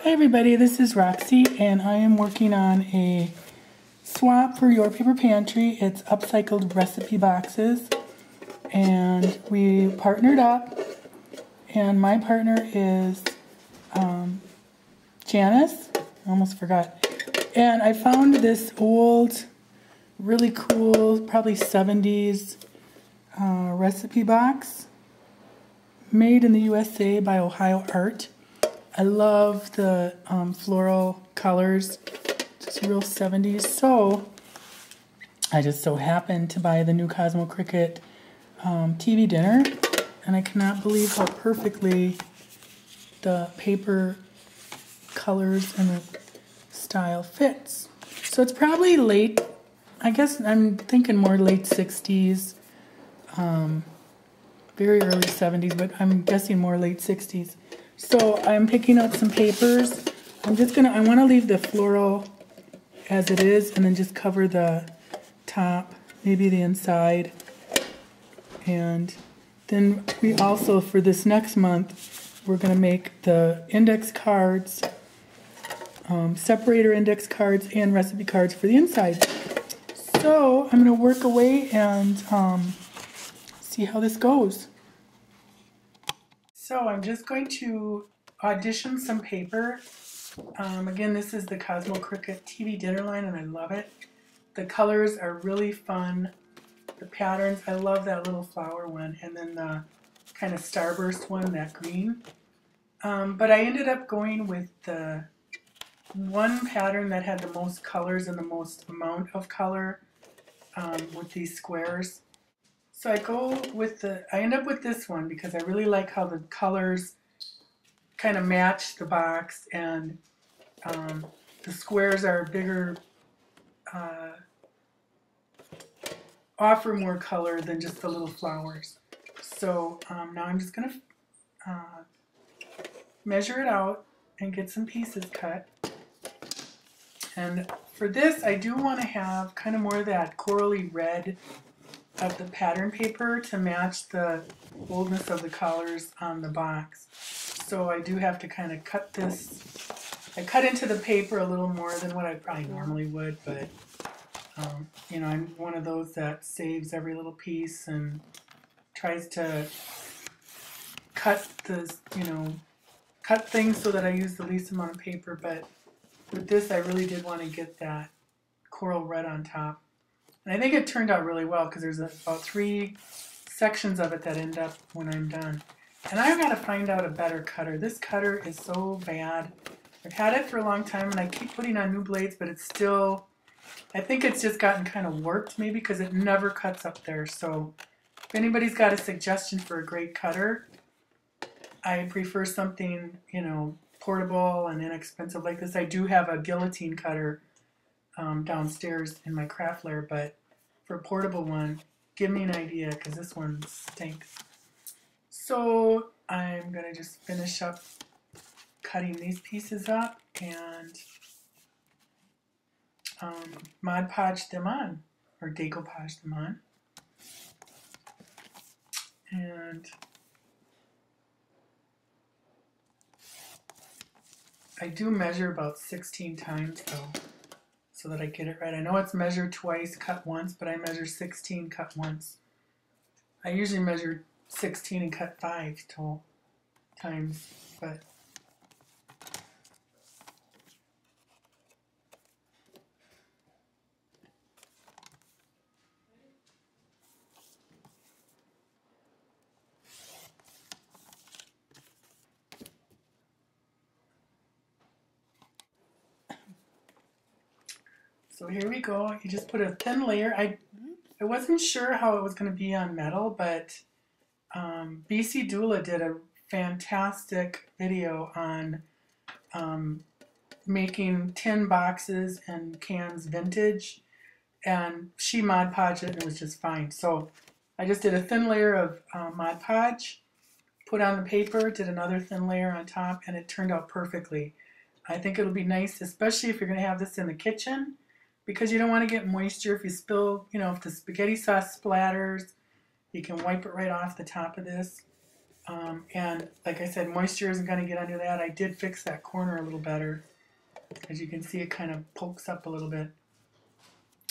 Hey everybody, this is Roxy and I am working on a swap for your paper pantry. It's upcycled recipe boxes and we partnered up, and my partner is Janice. I almost forgot. And I found this old, really cool, probably 70s recipe box made in the USA by Ohio Art. I love the floral colors, just real 70s. So I just so happened to buy the new Cosmo Cricket TV dinner, and I cannot believe how perfectly the paper colors and the style fits. So it's probably late, I guess I'm thinking more late 60s, very early 70s, but I'm guessing more late 60s. So I'm picking out some papers. I want to leave the floral as it is and then just cover the top, maybe the inside. And then we also, for this next month, we're going to make the index cards, separator index cards and recipe cards for the inside. So I'm going to work away and see how this goes. So I'm just going to audition some paper. Again, this is the Cosmo Cricket TV dinner line and I love it. The colors are really fun. The patterns, I love that little flower one, and then the kind of starburst one, that green. But I ended up going with the one pattern that had the most colors and the most amount of color with these squares. So I end up with this one because I really like how the colors kind of match the box, and the squares are bigger, offer more color than just the little flowers. So now I'm just going to measure it out and get some pieces cut. And for this, I do want to have kind of more of that corally red of the pattern paper to match the boldness of the colors on the box. So I do have to kind of cut this. I cut into the paper a little more than what I probably normally would, but you know, I'm one of those that saves every little piece and tries to cut cut things so that I use the least amount of paper. But with this, I really did want to get that coral red on top. And I think it turned out really well because there's about 3 sections of it that end up when I'm done. And I've got to find out a better cutter. This cutter is so bad. I've had it for a long time and I keep putting on new blades, but it's still, I think it's just gotten kind of warped maybe because it never cuts up there. So if anybody's got a suggestion for a great cutter, I prefer something, you know, portable and inexpensive like this. I do have a guillotine cutter downstairs in my craft lair, but for a portable one, give me an idea because this one stinks. So I'm going to just finish up cutting these pieces up and Mod Podge them on, or decoupage them on. And I do measure about 16 times though, so that I get it right. I know it's measured twice, cut once, but I measure 16, cut once. I usually measure 16 and cut 5 times, but so here we go. You just put a thin layer. I wasn't sure how it was going to be on metal, but BC Doula did a fantastic video on making tin boxes and cans vintage, and she Mod Podged it and it was just fine. So I just did a thin layer of Mod Podge, put on the paper, did another thin layer on top, and it turned out perfectly. I think it'll be nice, especially if you're going to have this in the kitchen, because you don't want to get moisture. If you spill, you know, if the spaghetti sauce splatters, you can wipe it right off the top of this. And like I said, moisture isn't going to get under that. I did fix that corner a little better. As you can see, it kind of pokes up a little bit.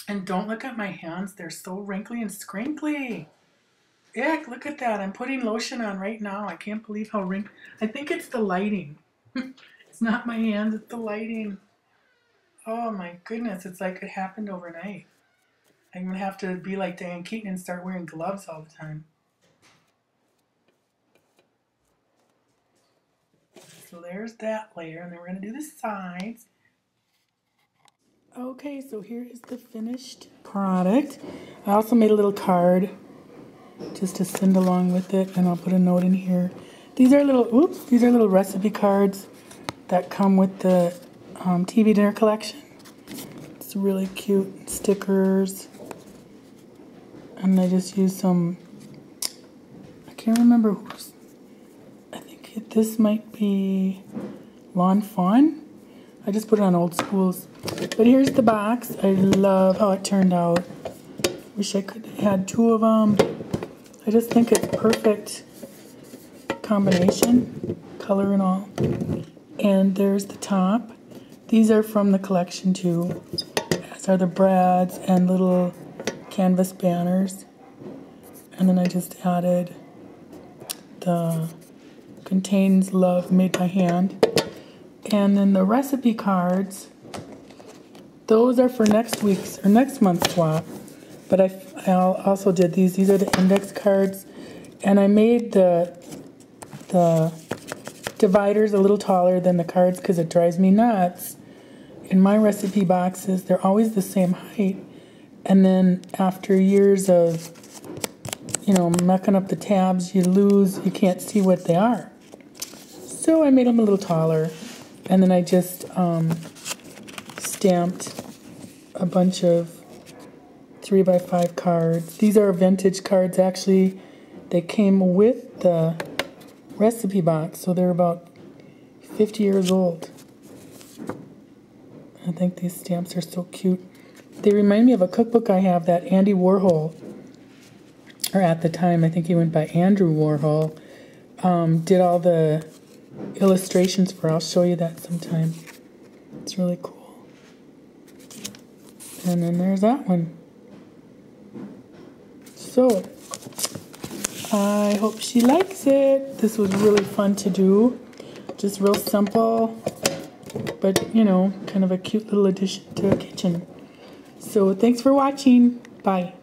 And don't look at my hands. They're so wrinkly and scrinkly. Ick, look at that. I'm putting lotion on right now. I can't believe how wrinkly. I think it's the lighting. It's not my hands, it's the lighting. Oh my goodness, it's like it happened overnight. I'm going to have to be like Diane Keaton and start wearing gloves all the time. So there's that layer, and then we're going to do the sides. Okay, so here is the finished product. I also made a little card just to send along with it, and I'll put a note in here. These are little recipe cards that come with the TV dinner collection. It's really cute. Stickers. And I just used some, I can't remember who's, I think this might be Lawn Fawn. I just put it on Old Schools. But here's the box. I love how it turned out. Wish I could have had two of them. I just think it's perfect combination, color and all. And there's the top. These are from the collection too, as are the brads and little canvas banners. And then I just added the contains love made by hand. And then the recipe cards, those are for next week's or next month's swap. But I also did these. These are the index cards. And I made the dividers a little taller than the cards because it drives me nuts. In my recipe boxes, they're always the same height. And then after years of, mucking up the tabs, you can't see what they are. So I made them a little taller. And then I just stamped a bunch of 3x5 cards. These are vintage cards, actually. They came with the recipe box, so they're about 50 years old. I think these stamps are so cute. They remind me of a cookbook I have that Andy Warhol, or at the time, I think he went by Andrew Warhol, did all the illustrations for. I'll show you that sometime. It's really cool. And then there's that one. So, I hope she likes it. This was really fun to do. Just real simple, but, kind of a cute little addition to a kitchen. So, thanks for watching. Bye.